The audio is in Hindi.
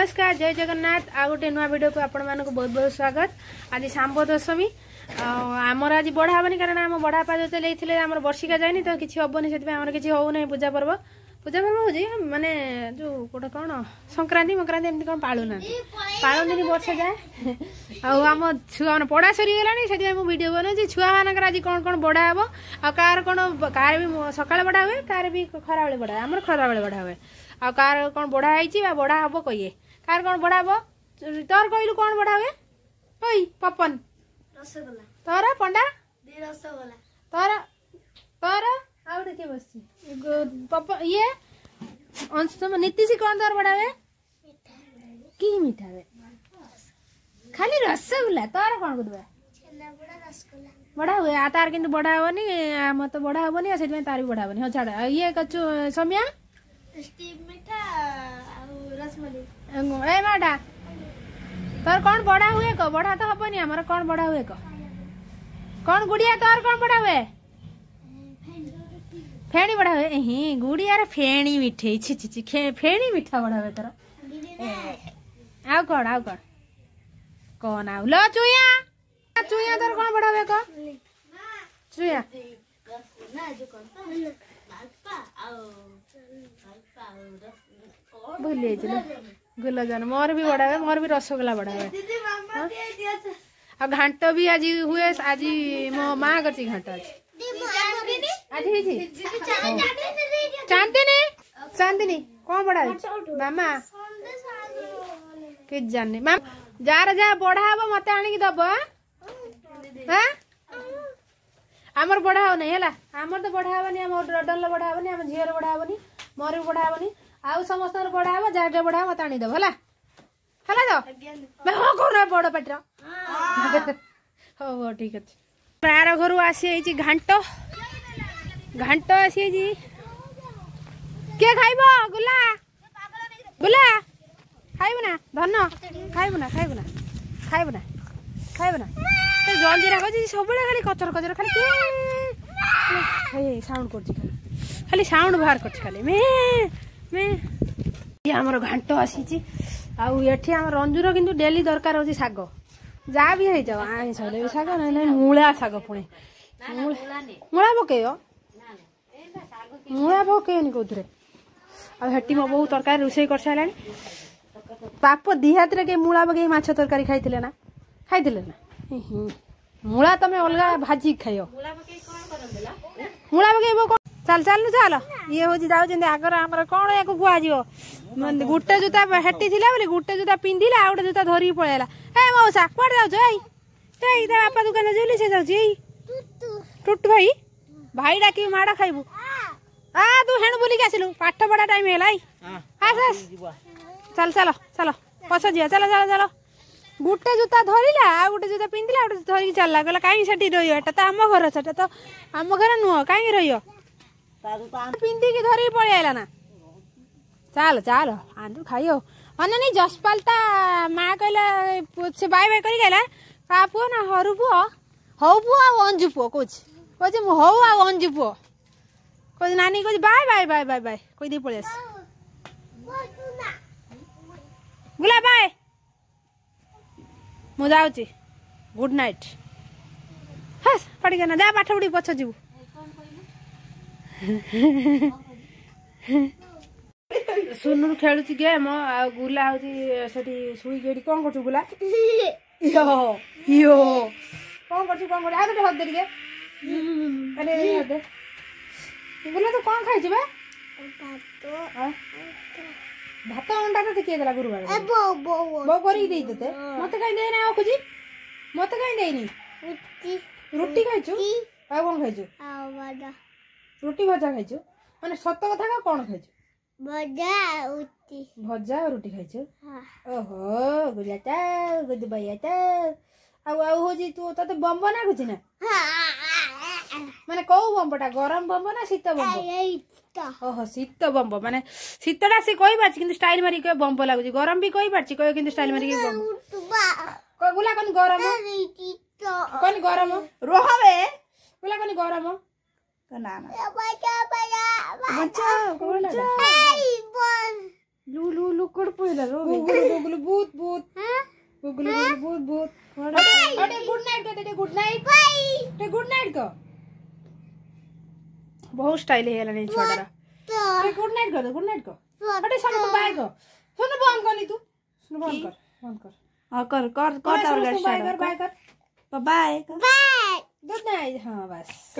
नमस्कार जय जगन्नाथ आ गोटे नुआ वीडियो को आपण मानक बहुत बहुत स्वागत। आज शांब दशमी आमर आज बढ़ा हेनी कारण आम बड़ापा जो चलते आम वर्षिका जाए तो किसी हेनी से किसी होना पूजा पर्व हो माने जो गोटे कौन संक्रांति मक्रांति एमती कौन पालुना पालती वर्ष जाए आम छुआ मैंने पढ़ा सरी गलानी से वीडियो बनाऊँ छुआ मानक आज कौन कौन बढ़ा हे आ कार कौन कार भी सकाଳେ बढ़ा हुए कार भी खरा बेले बढ़ा आम खरा बेले बढ़ा हुए आ कार कौन बढ़ा है बढ़ा हम कहिए कार कौन बढ़ा हम तोर कहलु कौन बढ़ा हुए ओई पपन रसगोल्ला तोर पंडा रसगोल्ला तोर तोर आउ के बस पप ये अंशम नीतीश कौन तोर बढ़ा हुए की मीठा हुए खाली रसगोल्ला तोर कौन गुदबा छेनापोड़ा रसगोल्ला बढ़ा हुए आ तार किंतु बढ़ा हेनी आम तो बढ़ा हेनी से तार भी बढ़ा हेनी हाँ छाड़ ये कचु समिया स्टीम मीठा रसमलाई ए माडा तोर कौन बढ़ा हुए को बढ़ा तो हबनी हमर कौन बढ़ा हुए को कौन गुड़िया तोर कौन बढ़ा हुए फेणी बढ़ा हुए ही गुड़िया रे फेणी मिठे छी छी छी फेणी मिठा बढ़ा हुए तोर आउ कौन आउ लो चुया चुया तोर कौन बढ़ा हुए को चुया ना जो कौन भूली गुलाब जामुन मोर भी बढ़ा हुए मोर भी रसगोल्ला बढ़ा हुए आ घाट भी आज हुए आज मो माँ कर घाट आज चांदनी चांदनी कौन बढ़ा मामा कि जानी माम जार जा बढ़ा हम मत आनिक दब हाँ आमर बढ़ा हो नहीं है आमर तो बढ़ा हेनी आम डल बढ़ा हेनी आम झीर बढ़ा हेनी मोर भी बढ़ा हेनी आउ समस्त बढ़ा हे जार बढ़ा मत आनीदेव है तो हाँ कौन बड़ पाटर हो ठीक अच्छे प्रार घर आसी घाट घाट आसी किए खाइब गुला गुला खाइब ना धन खाइब ना खाइब ना खाइब ना खाइब ना जल्दी राख सब खाली कचर कचर खाली साउंड कर खाली साउंड बाहर कर खाली मे मे आमर घाट आसी आठी आम रंजूर किंतु डेली दरकार होची साग जहाँ भी है जाओ आईस भी साग ना मूला साग पुणी मूला पकई मूला पकईनि कौन आटी मो बहुत तरकारी रोषे कर सारा बाप दिहात के मूला पकई माछ तरकारी खाई ना खाई ना मूला तुम अलग भाजी खाइ मूला पकईब चल चल चल ये हूँ जाऊँ आगर आम कौन या कह गोटे जूता हेटी थी गोटे जूता पिंधिला आ गए जूता धरिकी पलैला ए मौसा कौन जाऊ बापा दुकान जाइली से जाऊँ टुटू भाई भाई डाक माड़ खाइबू आ तू हेणु बुलिक आसिलु पाठ पढ़ा टाइम है चल चल चल पछ जा चल चल चल गोटे जूता धरला आ गोटे जूता पिंधिला गोटे धरिकी चलला कहला कहीं से रही तो आम घर से तो आम घर नुह कहीं रही पिंधिकी धरिकी पलि आइला ना चल चल आंदू खाइयो अने जसपालता माँ कहला से बाय बाय कर गला का पुओ ना हरू पुओ हौ पुओ आ अंजू पुओ कह हौ आ अंजू पुओ कह नानी कह bye bye bye bye bye कह दी पलि आस गुला बाय मु जाऊँगी गुड नाइट हस पढ़ी ना जा पाठ पढ़ी पछ जीवु सुनु खेलु गेम आ गुला हूँ शुई कौन कर गुला यो यो कौन कर हाथ दे अरे गुला तो कौन खाई भात अंडा तो किए देला गुरुवार बो करी दे तते मते कहीं दे ना खुजी मते कहीं देनी रोटी खाइछु आ कौन खाइछु रोटी भजा खाइछु माने सत कथा का कौन खाइछु भजा रोटी खाइछु ओहो गुलाता गुद बयाता आ होजी तू तते बम बना खुजी ना माने कौ बम्बटा गरम बम्ब ना शीत बम्ब ओहो शीत बम्ब माने शीतटा से कहि पाछि किंतु स्टाइल मारी के बम्ब लागुची गरम भी कहि पाछि कहि किंतु स्टाइल मारी के बम्ब गुला कौन गरम कौन गरम रोहबे गुला कौन गरम ना ना बच्चा लू कोड पहिला रो गुगुलु गुगुलु भूत भूत गुगुलु गुगुलु भूत भूत अरे गुड नाइट को दे good night bye good night को बहुत स्टाइल है नहीं छोड़ा गुड नाइट कर दे गुड नाइट को अरे समस्त बाय को सुन बंद करनी तू सुन बंद कर हां कर और बाय कर बाय गुड नाइट हां बस